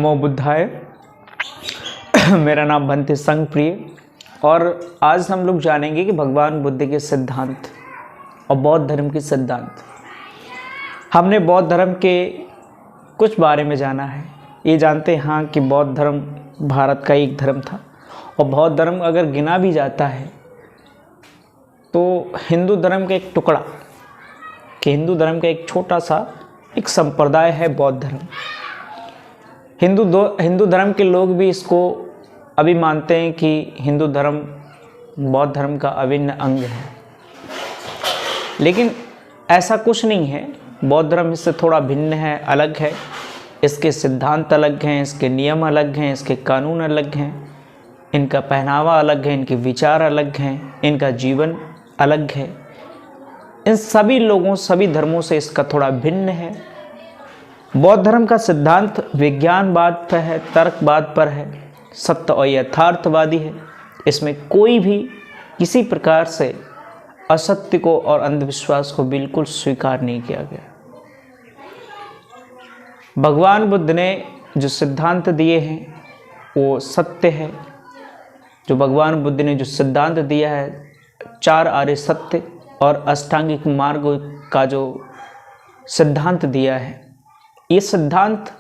नमो बुद्धाय। मेरा नाम बंते संगप्रिय और आज हम लोग जानेंगे कि भगवान बुद्ध के सिद्धांत और बौद्ध धर्म के सिद्धांत। हमने बौद्ध धर्म के कुछ बारे में जाना है। ये जानते हैं कि बौद्ध धर्म भारत का एक धर्म था और बौद्ध धर्म अगर गिना भी जाता है तो हिंदू धर्म का एक टुकड़ा, कि हिंदू धर्म का एक छोटा सा एक संप्रदाय है बौद्ध धर्म। हिंदू धर्म के लोग भी इसको अभी मानते हैं कि हिंदू धर्म बौद्ध धर्म का अभिन्न अंग है, लेकिन ऐसा कुछ नहीं है। बौद्ध धर्म इससे थोड़ा भिन्न है, अलग है। इसके सिद्धांत अलग हैं, इसके नियम अलग हैं, इसके कानून अलग हैं, इनका पहनावा अलग है, इनके विचार अलग हैं, इनका जीवन अलग है। इन सभी लोगों, सभी धर्मों से इसका थोड़ा भिन्न है। बौद्ध धर्म का सिद्धांत विज्ञानवाद पर है, तर्कवाद पर है, सत्य और यथार्थवादी है। इसमें कोई भी किसी प्रकार से असत्य को और अंधविश्वास को बिल्कुल स्वीकार नहीं किया गया। भगवान बुद्ध ने जो सिद्धांत दिए हैं वो सत्य है। जो भगवान बुद्ध ने जो सिद्धांत दिया है, 4 आर्य सत्य और अष्टांगिक मार्ग का जो सिद्धांत दिया है, ये सिद्धांत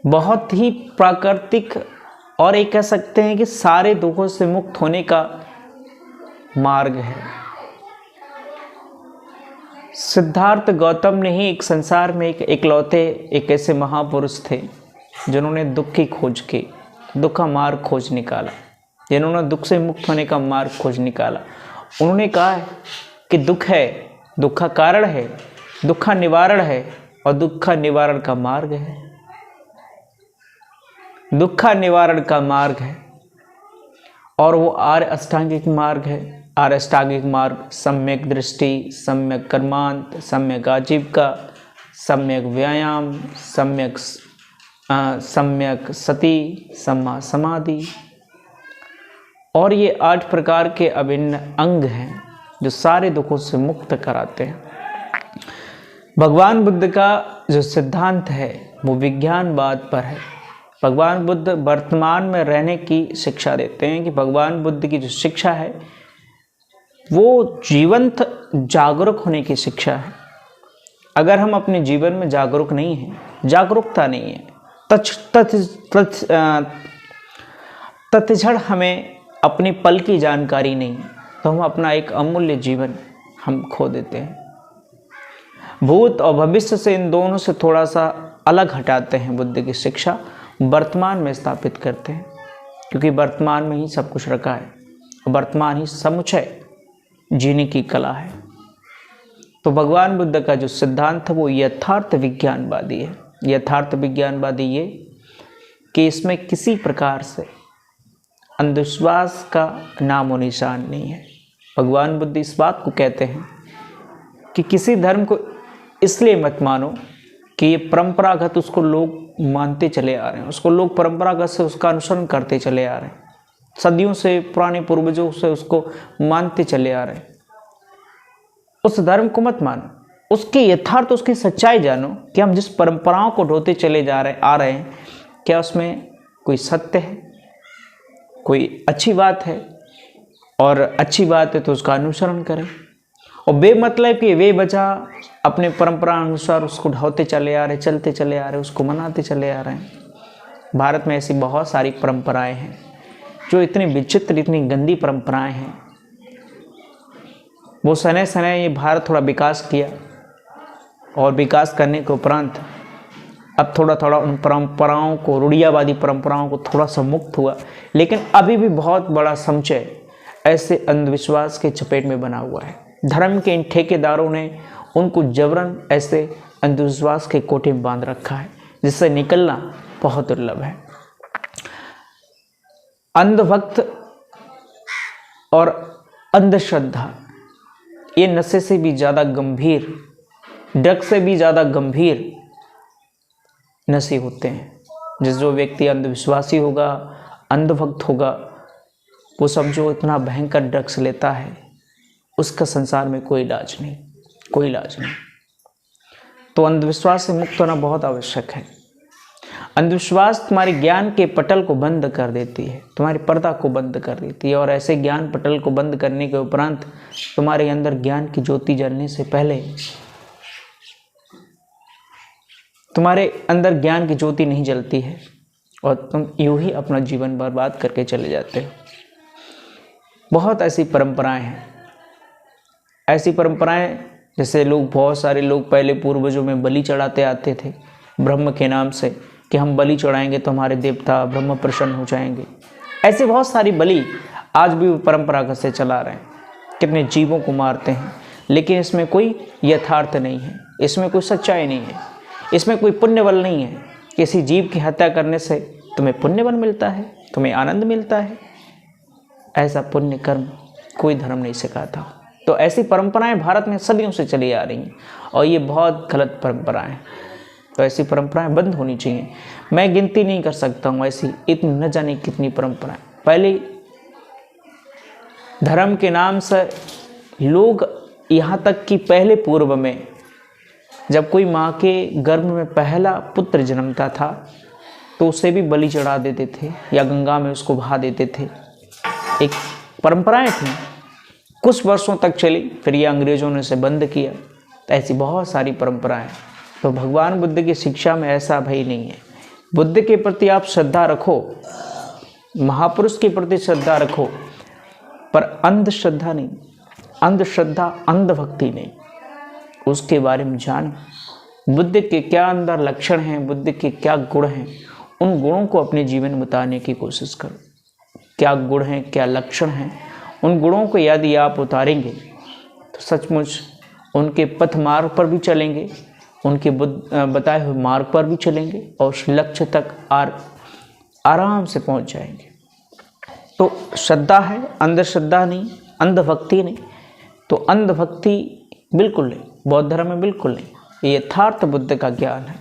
बहुत ही प्राकृतिक और एक कह सकते हैं कि सारे दुखों से मुक्त होने का मार्ग है। सिद्धार्थ गौतम ने ही एक संसार में इकलौते एक ऐसे महापुरुष थे जिन्होंने दुख की खोज की, दुख का मार्ग खोज निकाला, जिन्होंने दुख से मुक्त होने का मार्ग खोज निकाला। उन्होंने कहा है कि दुख है, दुख का कारण है, दुख का निवारण है और दुख का निवारण का मार्ग है। दुख का निवारण का मार्ग है और वो आर्य अष्टांगिक मार्ग है। आर्य अष्टांगिक मार्ग सम्यक दृष्टि, सम्यक कर्मांत, सम्यक आजीविका, सम्यक व्यायाम, सम्यक सती, सम्मा समाधि, और ये 8 प्रकार के अभिन्न अंग हैं जो सारे दुखों से मुक्त कराते हैं। भगवान बुद्ध का जो सिद्धांत है वो विज्ञानवाद पर है। भगवान बुद्ध वर्तमान में रहने की शिक्षा देते हैं कि भगवान बुद्ध की जो शिक्षा है वो जीवंत जागरूक होने की शिक्षा है। अगर हम अपने जीवन में जागरूक नहीं हैं, जागरूकता नहीं है, तत्क्षण हमें अपनी पल की जानकारी नहीं, तो हम अपना एक अमूल्य जीवन हम खो देते हैं। भूत और भविष्य से, इन दोनों से थोड़ा सा अलग हटाते हैं बुद्ध की शिक्षा, वर्तमान में स्थापित करते हैं, क्योंकि वर्तमान में ही सब कुछ रखा है, वर्तमान ही समुच्चय जीने की कला है। तो भगवान बुद्ध का जो सिद्धांत है वो यथार्थ विज्ञानवादी है। यथार्थ विज्ञानवादी ये कि इसमें किसी प्रकार से अंधविश्वास का नामो निशान नहीं है। भगवान बुद्ध इस बात को कहते हैं कि किसी धर्म को इसलिए मत मानो कि ये परंपरागत उसको लोग मानते चले आ रहे हैं, उसको लोग परंपरागत से उसका अनुसरण करते चले आ रहे हैं, सदियों से पुराने पूर्वजों से उसको मानते चले आ रहे हैं। उस धर्म को मत मानो, उसके यथार्थ, उसकी सच्चाई जानो कि हम जिस परंपराओं को ढोते चले आ रहे हैं, क्या उसमें कोई सत्य है, कोई अच्छी बात है, और अच्छी बात है तो उसका अनुसरण करें, और बेमतलब कि वे वजह अपने परंपरा अनुसार उसको ढोते चले आ रहे, चलते चले आ रहे, उसको मनाते चले आ रहे हैं। भारत में ऐसी बहुत सारी परंपराएं हैं जो इतनी विचित्र, इतनी गंदी परंपराएं हैं। वो सने सने ये भारत थोड़ा विकास किया और विकास करने के उपरांत अब थोड़ा थोड़ा उन परंपराओं को, रूढ़ियावादी परंपराओं को थोड़ा सा मुक्त हुआ, लेकिन अभी भी बहुत बड़ा समुच्चय ऐसे अंधविश्वास के चपेट में बना हुआ है। धर्म के इन ठेकेदारों ने उनको जबरन ऐसे अंधविश्वास के कोठे में बांध रखा है, जिससे निकलना बहुत दुर्लभ है। अंधभक्त और अंधश्रद्धा ये नशे से भी ज़्यादा गंभीर, ड्रग से भी ज़्यादा गंभीर नशे होते हैं। जो व्यक्ति अंधविश्वासी होगा, अंधभक्त होगा, वो समझो इतना भयंकर ड्रग्स लेता है, उसका संसार में कोई इलाज नहीं, कोई इलाज नहीं। तो अंधविश्वास से मुक्त होना बहुत आवश्यक है। अंधविश्वास तुम्हारे ज्ञान के पटल को बंद कर देती है, तुम्हारी पर्दा को बंद कर देती है। और ऐसे ज्ञान पटल को बंद करने के उपरांत तुम्हारे अंदर ज्ञान की ज्योति जलने से पहले तुम्हारे अंदर ज्ञान की ज्योति नहीं जलती है और तुम यूं ही अपना जीवन बर्बाद करके चले जाते हो। बहुत ऐसी परंपराएं हैं, ऐसी परंपराएं जैसे बहुत सारे लोग पहले पूर्वजों में बलि चढ़ाते आते थे ब्रह्म के नाम से, कि हम बलि चढ़ाएंगे तो हमारे देवता ब्रह्म प्रसन्न हो जाएंगे। ऐसे बहुत सारी बलि आज भी परंपरागत से चला रहे हैं, कितने जीवों को मारते हैं, लेकिन इसमें कोई यथार्थ नहीं है, इसमें कोई सच्चाई नहीं है, इसमें कोई पुण्य बल नहीं है। किसी जीव की हत्या करने से तुम्हें पुण्य बल मिलता है, तुम्हें आनंद मिलता है, ऐसा पुण्य कर्म कोई धर्म नहीं सिखाता। तो ऐसी परंपराएं भारत में सदियों से चली आ रही हैं और ये बहुत गलत परंपराएं हैं। तो ऐसी परंपराएं बंद होनी चाहिए। मैं गिनती नहीं कर सकता हूँ ऐसी इतनी न जाने कितनी परंपराएं। पहले धर्म के नाम से लोग, यहाँ तक कि पहले पूर्व में जब कोई माँ के गर्भ में पहला पुत्र जन्मता था तो उसे भी बलि चढ़ा देते थे या गंगा में उसको बहा देते थे। एक परंपराएं थी, कुछ वर्षों तक चली, फिर ये अंग्रेज़ों ने इसे बंद किया। तो ऐसी बहुत सारी परंपराएं। तो भगवान बुद्ध की शिक्षा में ऐसा भय नहीं है। बुद्ध के प्रति आप श्रद्धा रखो, महापुरुष के प्रति श्रद्धा रखो, पर अंधश्रद्धा नहीं, अंधश्रद्धा अंधभक्ति नहीं। उसके बारे में जानो, बुद्ध के क्या अंदर लक्षण हैं, बुद्ध के क्या गुण हैं, उन गुणों को अपने जीवन में उतारने की कोशिश करो। क्या गुण हैं, क्या लक्षण हैं, उन गुणों को यदि आप उतारेंगे तो सचमुच उनके पथ मार्ग पर भी चलेंगे, उनके बताए हुए मार्ग पर भी चलेंगे और उस लक्ष्य तक आराम से पहुंच जाएंगे। तो श्रद्धा है, अंधश्रद्धा नहीं, अंधभक्ति नहीं। तो अंधभक्ति बिल्कुल नहीं, बौद्ध धर्म में बिल्कुल नहीं। ये यथार्थ बुद्ध का ज्ञान है,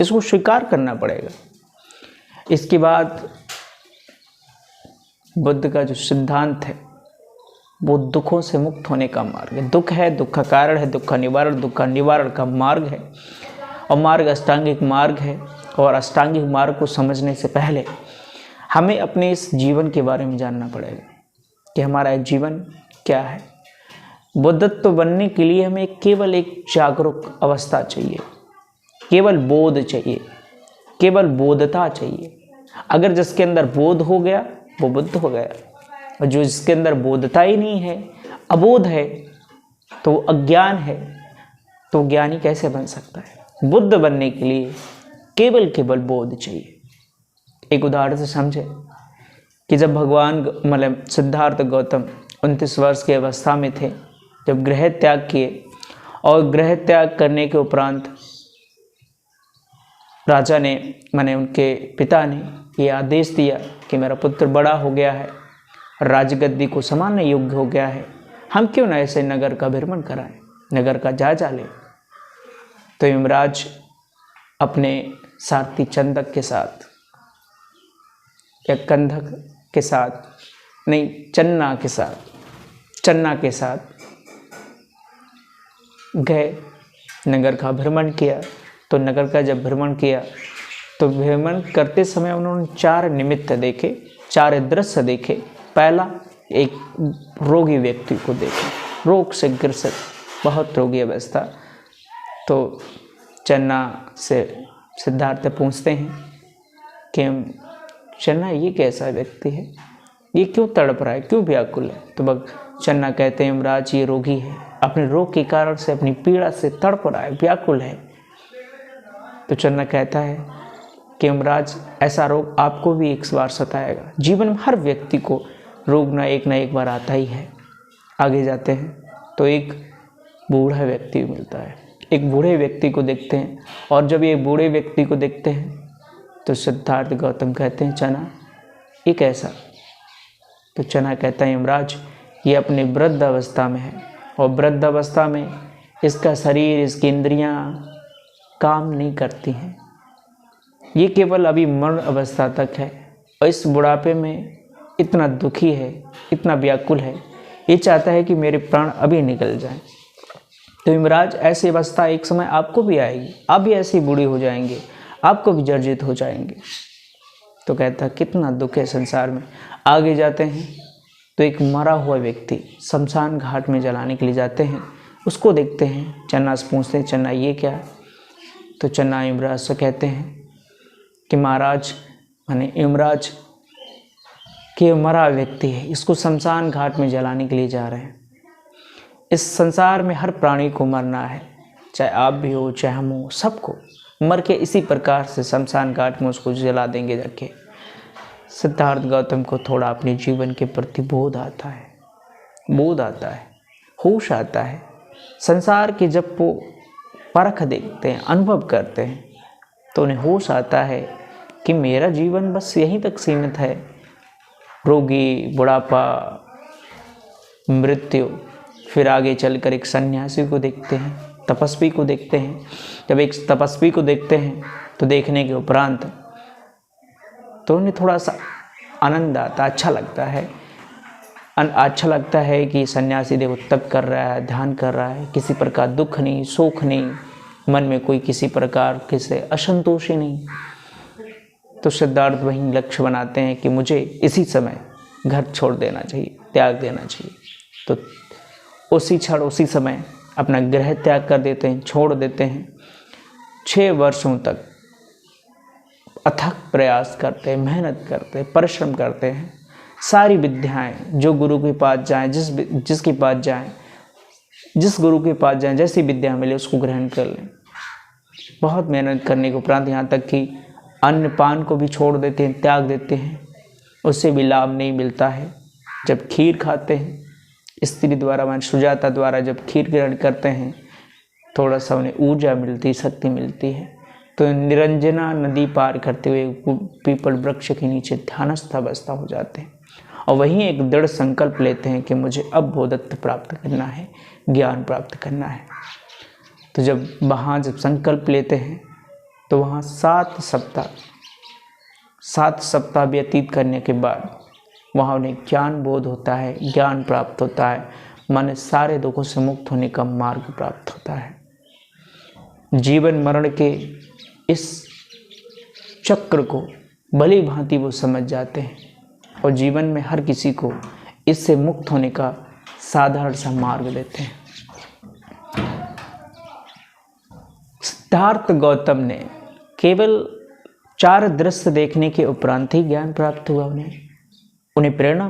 इसको स्वीकार करना पड़ेगा। इसके बाद बुद्ध का जो सिद्धांत है वो दुखों से मुक्त होने का मार्ग है। दुख है, दुख का कारण है, दुख का निवारण का मार्ग है। और मार्ग अष्टांगिक मार्ग है। और अष्टांगिक मार्ग को समझने से पहले हमें अपने इस जीवन के बारे में जानना पड़ेगा कि हमारा जीवन क्या है। बुद्धत्व बनने के लिए हमें केवल एक जागरूक अवस्था चाहिए, केवल बोध चाहिए, केवल बोधता चाहिए। अगर जिसके अंदर बोध हो गया वो बुद्ध हो गया, और जो जिसके अंदर बोधता ही नहीं है, अबोध है, तो अज्ञान है, तो ज्ञानी कैसे बन सकता है। बुद्ध बनने के लिए केवल बोध चाहिए। एक उदाहरण से समझे कि जब भगवान सिद्धार्थ गौतम 29 वर्ष की अवस्था में थे, जब गृह त्याग किए, और गृह त्याग करने के उपरांत राजा ने उनके पिता ने ये आदेश दिया कि मेरा पुत्र बड़ा हो गया है, राजगद्दी को संभालने योग्य हो गया है, हम क्यों ना ऐसे नगर का भ्रमण कराएं, नगर का जायजा लें। तो यमराज अपने सारथी चंदक के साथ या कंधक के साथ नहीं, चन्ना के साथ गए, नगर का भ्रमण किया। तो नगर का जब भ्रमण किया तो भ्रमण करते समय उन्होंने 4 निमित्त देखे, 4 दृश्य देखे। पहला, एक रोगी व्यक्ति को देखा, रोग से ग्रसित, बहुत रोगी अवस्था। तो चन्ना से सिद्धार्थ पूछते हैं कि चन्ना ये कैसा व्यक्ति है, ये क्यों तड़प रहा है, क्यों व्याकुल है। तो चन्ना कहते हैं यमराज ये रोगी है, अपने रोग के कारण से, अपनी पीड़ा से तड़प रहा है, व्याकुल है। तो चन्ना कहता है कि यमराज ऐसा रोग आपको भी एक बार सताएगा। जीवन में हर व्यक्ति को रोग ना एक बार आता ही है। आगे जाते हैं तो एक बूढ़ा व्यक्ति मिलता है, एक बूढ़े व्यक्ति को देखते हैं। और जब ये बूढ़े व्यक्ति को देखते हैं तो सिद्धार्थ गौतम कहते हैं चना ये कैसा। तो चना कहता है यमराज ये अपने वृद्ध अवस्था में है, और वृद्ध अवस्था में इसका शरीर, इसकी इंद्रियां काम नहीं करती हैं, ये केवल अभी मरण अवस्था तक है। और इस बुढ़ापे में इतना दुखी है, इतना व्याकुल है, ये चाहता है कि मेरे प्राण अभी निकल जाएं। तो यमराज ऐसी अवस्था एक समय आपको भी आएगी, आप भी ऐसे बूढ़े हो जाएंगे, आपको विजर्जित हो जाएंगे। तो कहता कितना दुख है संसार में। आगे जाते हैं तो एक मरा हुआ व्यक्ति शमशान घाट में जलाने के लिए जाते हैं, उसको देखते हैं। चन्ना से पूछते हैं, चन्ना ये क्या? तो चन्ना यमराज से कहते हैं कि महाराज, माने यमराज कि मरा व्यक्ति है, इसको शमशान घाट में जलाने के लिए जा रहे हैं। इस संसार में हर प्राणी को मरना है, चाहे आप भी हो चाहे हम हो, सबको मर के इसी प्रकार से शमशान घाट में उसको जला देंगे जाके। सिद्धार्थ गौतम को थोड़ा अपने जीवन के प्रति बोध आता है, होश आता है। संसार की जब वो परख देखते हैं, अनुभव करते हैं, तो उन्हें होश आता है कि मेरा जीवन बस यहीं तक सीमित है। रोगी, बुढ़ापा, मृत्यु, फिर आगे चलकर एक सन्यासी को देखते हैं, तपस्वी को देखते हैं। जब एक तपस्वी को देखते हैं तो देखने के उपरांत तो उन्हें थोड़ा सा आनंद आता, अच्छा लगता है कि सन्यासी देखो तप कर रहा है, ध्यान कर रहा है, किसी प्रकार दुख नहीं, शोक नहीं, मन में कोई किसी प्रकार किसी असंतोषी नहीं। तो सिद्धार्थ वहीं लक्ष्य बनाते हैं कि मुझे इसी समय घर छोड़ देना चाहिए, त्याग देना चाहिए। तो उसी क्षण उसी समय अपना गृह त्याग कर देते हैं, छोड़ देते हैं। 6 वर्षों तक अथक प्रयास करते हैं, मेहनत करते हैं, परिश्रम करते हैं। सारी विद्याएं जो गुरु के पास जाएं, जिसके पास जाएं, जिस गुरु के पास जाएं, जैसी विद्या मिले उसको ग्रहण कर लें। बहुत मेहनत करने के उपरांत यहाँ तक कि अन्न पान को भी छोड़ देते हैं, त्याग देते हैं, उससे भी लाभ नहीं मिलता है। जब खीर खाते हैं, स्त्री द्वारा मान सुजाता द्वारा जब खीर ग्रहण करते हैं, थोड़ा सा उन्हें ऊर्जा मिलती, शक्ति मिलती है। तो निरंजना नदी पार करते हुए पीपल वृक्ष के नीचे ध्यानस्थ अवस्था हो जाते हैं और वहीं एक दृढ़ संकल्प लेते हैं कि मुझे अब बोधत्व प्राप्त करना है, ज्ञान प्राप्त करना है। तो जब संकल्प लेते हैं तो वहाँ 7 सप्ताह व्यतीत करने के बाद वहाँ उन्हें ज्ञान बोध होता है, ज्ञान प्राप्त होता है, मन सारे दुखों से मुक्त होने का मार्ग प्राप्त होता है। जीवन मरण के इस चक्र को भली भांति वो समझ जाते हैं और जीवन में हर किसी को इससे मुक्त होने का साधारण सा मार्ग देते हैं। सिद्धार्थ गौतम ने केवल 4 दृश्य देखने के उपरांत ही ज्ञान प्राप्त हुआ। उन्हें प्रेरणा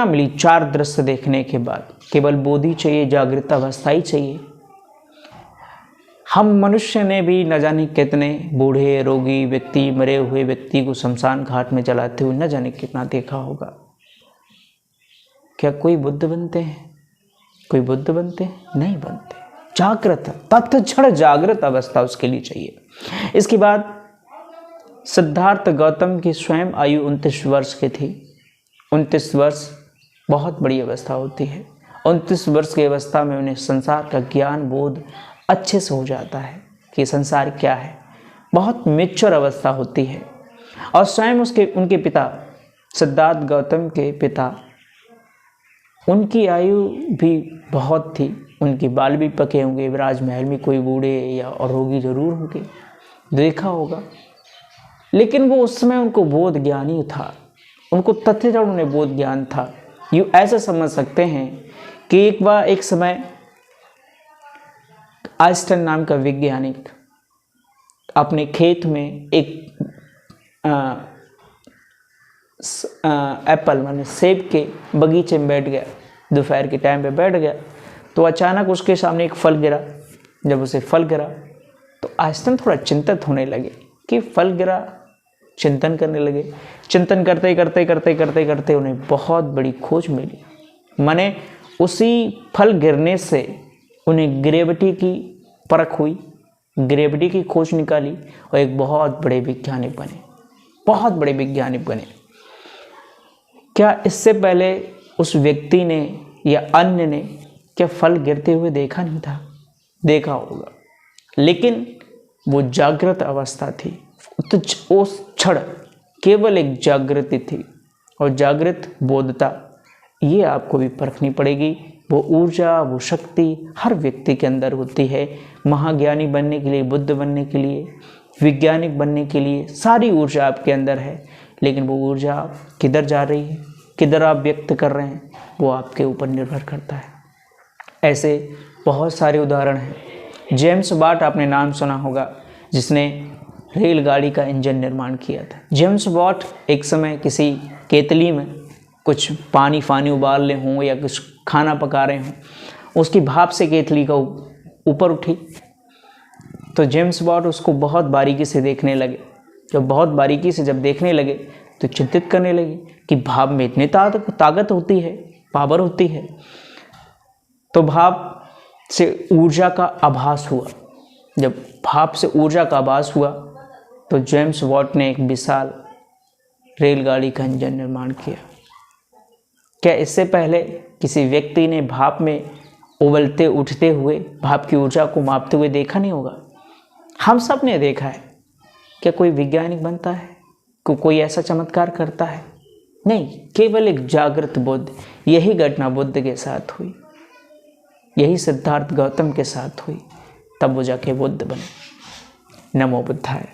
मिली 4 दृश्य देखने के बाद। केवल बोधि चाहिए, जागृत अवस्था ही चाहिए। हम मनुष्य ने भी न जाने कितने बूढ़े, रोगी व्यक्ति, मरे हुए व्यक्ति को शमशान घाट में जलाते हुए न जाने कितना देखा होगा। क्या कोई बुद्ध बनते हैं? नहीं बनते। जागृत, तत्क्षण जागृत अवस्था उसके लिए चाहिए। इसके बाद सिद्धार्थ गौतम की स्वयं आयु 29 वर्ष की थी। 29 वर्ष बहुत बड़ी अवस्था होती है। 29 वर्ष की अवस्था में उन्हें संसार का ज्ञान बोध अच्छे से हो जाता है कि संसार क्या है। बहुत मैच्योर अवस्था होती है। और स्वयं उनके पिता सिद्धार्थ गौतम के पिता, उनकी आयु भी बहुत थी। उनके बाल भी पके होंगे। राजमहल में कोई बूढ़े या और रोगी जरूर होंगे, देखा होगा। लेकिन वो उस समय उनको बोध ज्ञान ही था, उनको तथ्य उन्हें बोध ज्ञान था। यूँ ऐसा समझ सकते हैं कि एक समय आइंस्टाइन नाम का वैज्ञानिक अपने खेत में एक एप्पल माने सेब के बगीचे में बैठ गया। दोपहर के टाइम पे बैठ गया तो अचानक उसके सामने एक फल गिरा। जब उसे फल गिरा तो आइंस्टाइन थोड़ा चिंतित होने लगे कि फल गिरा, चिंतन करने लगे। चिंतन करते उन्हें बहुत बड़ी खोज मिली। माने उसी फल गिरने से उन्हें ग्रेविटी की परख हुई, ग्रेविटी की खोज निकाली और एक बहुत बड़े वैज्ञानिक बने। क्या इससे पहले उस व्यक्ति ने या अन्य ने क्या फल गिरते हुए देखा नहीं था? देखा होगा, लेकिन वो जागृत अवस्था थी। तो उस क्षण केवल एक जागृति थी और जागृत बोधता ये आपको भी परखनी पड़ेगी। वो ऊर्जा, वो शक्ति हर व्यक्ति के अंदर होती है। महाज्ञानी बनने के लिए, बुद्ध बनने के लिए, वैज्ञानिक बनने के लिए सारी ऊर्जा आपके अंदर है, लेकिन वो ऊर्जा किधर जा रही है, किधर आप व्यक्त कर रहे हैं, वो आपके ऊपर निर्भर करता है। ऐसे बहुत सारे उदाहरण हैं। जेम्स वाट आपने नाम सुना होगा, जिसने रेलगाड़ी का इंजन निर्माण किया था। जेम्स वाट एक समय किसी केतली में कुछ पानी उबाल रहे हों या कुछ खाना पका रहे हों, उसकी भाप से केतली का ऊपर उठी, तो जेम्स वाट उसको बहुत बारीकी से देखने लगे। जब बहुत बारीकी से जब देखने लगे तो चिंतित करने लगे कि भाप में इतनी ताकत होती है, पावर होती है। तो भाप से ऊर्जा का आभास हुआ। जब भाप से ऊर्जा का आभास हुआ तो जेम्स वाट ने एक विशाल रेलगाड़ी का इंजन निर्माण किया। क्या इससे पहले किसी व्यक्ति ने भाप में उबलते उठते हुए भाप की ऊर्जा को मापते हुए देखा नहीं होगा? हम सब ने देखा है। क्या कोई वैज्ञानिक बनता है? कोई ऐसा चमत्कार करता है? नहीं, केवल एक जागृत बुद्ध। यही घटना बुद्ध के साथ हुई, यही सिद्धार्थ गौतम के साथ हुई, तब वो जाके बुद्ध बने। नमो बुद्धाय।